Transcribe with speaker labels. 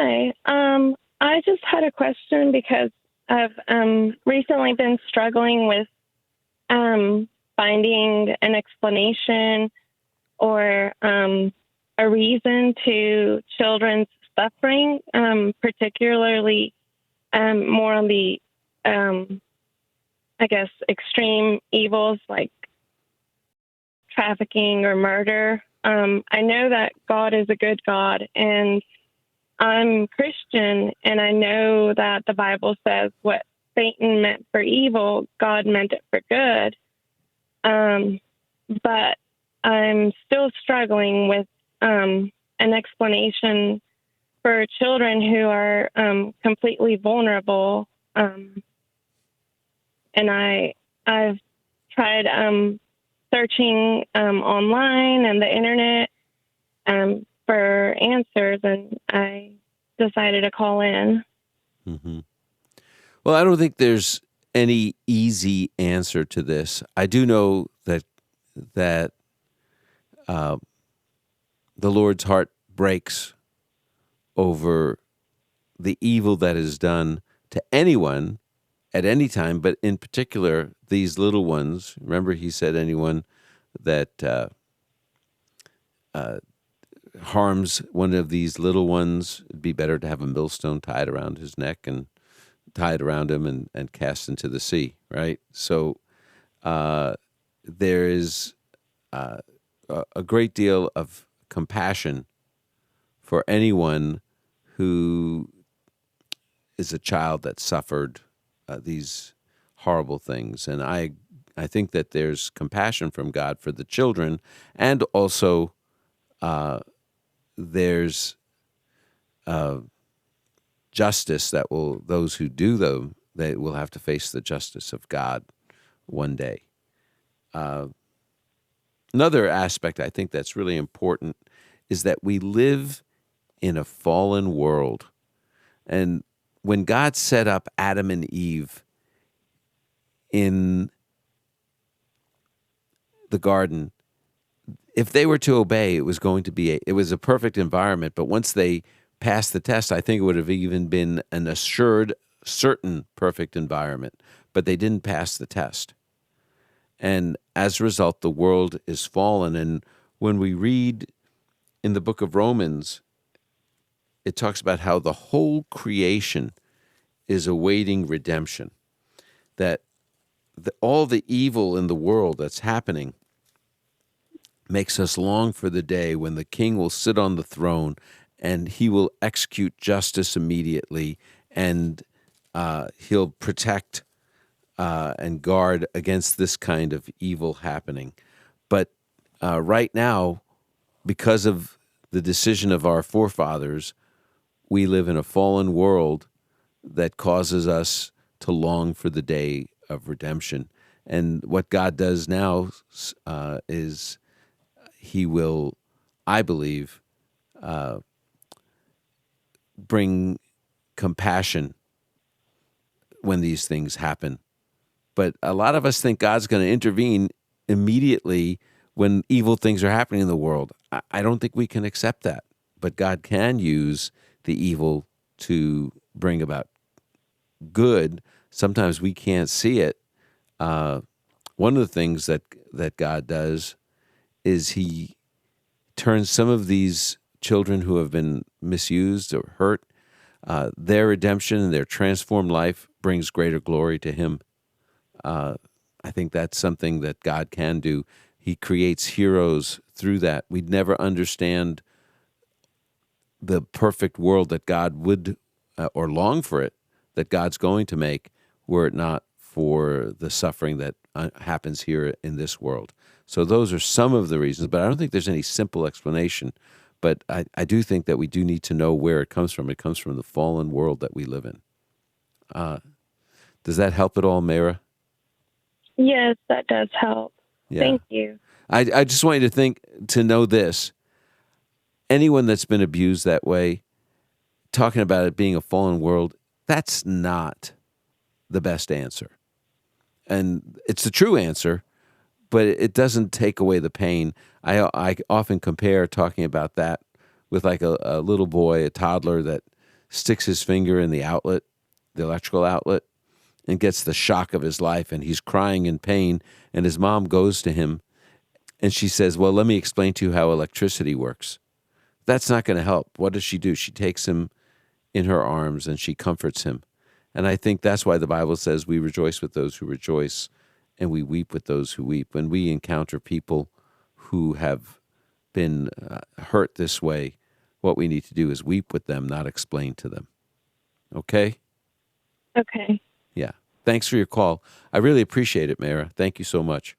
Speaker 1: Hi. I just had a question because I've recently been struggling with finding an explanation or a reason to children's suffering, particularly more on the, I guess, extreme evils like trafficking or murder. I know that God is a good God, and I'm Christian, and I know that the Bible says what Satan meant for evil, God meant it for good. But I'm still struggling with an explanation for children who are completely vulnerable. And I've tried searching online and the internet for answers, and I decided to call in.
Speaker 2: Mm-hmm. Well, I don't think there's any easy answer to this. I do know that the Lord's heart breaks over the evil that is done to anyone at any time, but in particular, these little ones. Remember, he said anyone that harms one of these little ones, it'd be better to have a millstone tied around his neck and tied around him and cast into the sea, right? So there is a great deal of compassion for anyone who is a child that suffered these horrible things. And I think that there's compassion from God for the children, and also there's justice that those who do them, they will have to face the justice of God one day. Another aspect I think that's really important is that we live in a fallen world. And when God set up Adam and Eve in the garden, if they were to obey, it was going to be it was a perfect environment. But once they passed the test, I think it would have even been an assured, certain perfect environment. But they didn't pass the test. And as a result, the world is fallen. And when we read in the book of Romans, it talks about how the whole creation is awaiting redemption, that all the evil in the world that's happening makes us long for the day when the king will sit on the throne and he will execute justice immediately, and he'll protect and guard against this kind of evil happening. But right now, because of the decision of our forefathers, we live in a fallen world that causes us to long for the day of redemption. And what God does now is he will, I believe, bring compassion when these things happen. But a lot of us think God's going to intervene immediately when evil things are happening in the world. I don't think we can accept that. But God can use the evil to bring about good. Sometimes we can't see it. One of the things that God does is he turns some of these children who have been misused or hurt, their redemption and their transformed life brings greater glory to him. I think that's something that God can do. He creates heroes through that. We'd never understand the perfect world that God would, or long for it, that God's going to make, were it not for the suffering that happens here in this world. So those are some of the reasons, but I don't think there's any simple explanation. But I do think that we do need to know where it comes from. It comes from the fallen world that we live in. Does that help at all, Mayra?
Speaker 1: Yes, that does help.
Speaker 2: Yeah.
Speaker 1: Thank you.
Speaker 2: I just want you to know this. Anyone that's been abused that way, talking about it being a fallen world, that's not the best answer. And it's the true answer, but it doesn't take away the pain. I often compare talking about that with like a little boy, a toddler that sticks his finger in the outlet, the electrical outlet, and gets the shock of his life, and he's crying in pain, and his mom goes to him, and she says, well, let me explain to you how electricity works. That's not going to help. What does she do? She takes him in her arms, and she comforts him. And I think that's why the Bible says we rejoice with those who rejoice, and we weep with those who weep. When we encounter people who have been hurt this way, what we need to do is weep with them, not explain to them. Okay?
Speaker 1: Okay.
Speaker 2: Yeah. Thanks for your call. I really appreciate it, Mayra. Thank you so much.